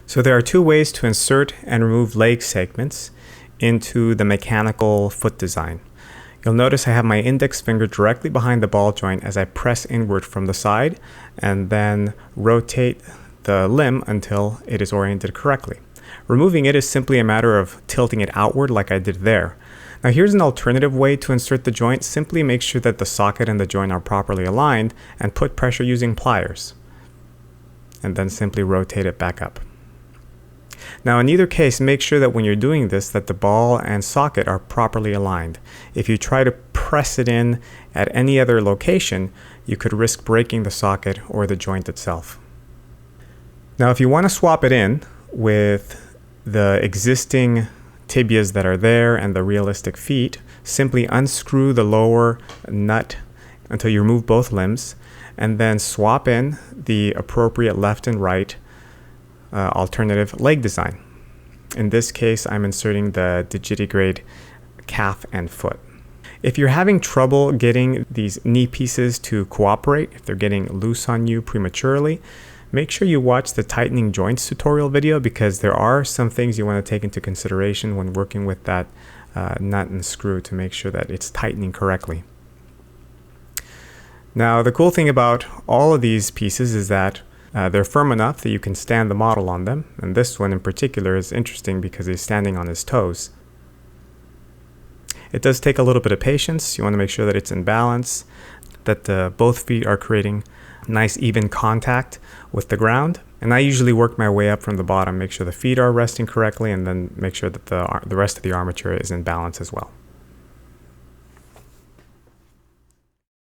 So there are two ways to insert and remove leg segments into the mechanical foot design. You'll notice I have my index finger directly behind the ball joint as I press inward from the side and then rotate the limb until it is oriented correctly. Removing it is simply a matter of tilting it outward like I did there. Now here's an alternative way to insert the joint. Simply make sure that the socket and the joint are properly aligned and put pressure using pliers. And then simply rotate it back up. Now in either case, make sure that when you're doing this that the ball and socket are properly aligned. If you try to press it in at any other location, you could risk breaking the socket or the joint itself. Now if you want to swap it in with the existing tibias that are there and the realistic feet, simply unscrew the lower nut until you remove both limbs and then swap in the appropriate left and right alternative leg design. In this case, I'm inserting the digitigrade calf and foot. If you're having trouble getting these knee pieces to cooperate, if they're getting loose on you prematurely, make sure you watch the tightening joints tutorial video because there are some things you want to take into consideration when working with that nut and screw to make sure that it's tightening correctly. Now, the cool thing about all of these pieces is that they're firm enough that you can stand the model on them, and this one in particular is interesting because he's standing on his toes. It does take a little bit of patience. You want to make sure that it's in balance, that both feet are creating nice even contact with the ground. And I usually work my way up from the bottom, make sure the feet are resting correctly, and then make sure that the rest of the armature is in balance as well.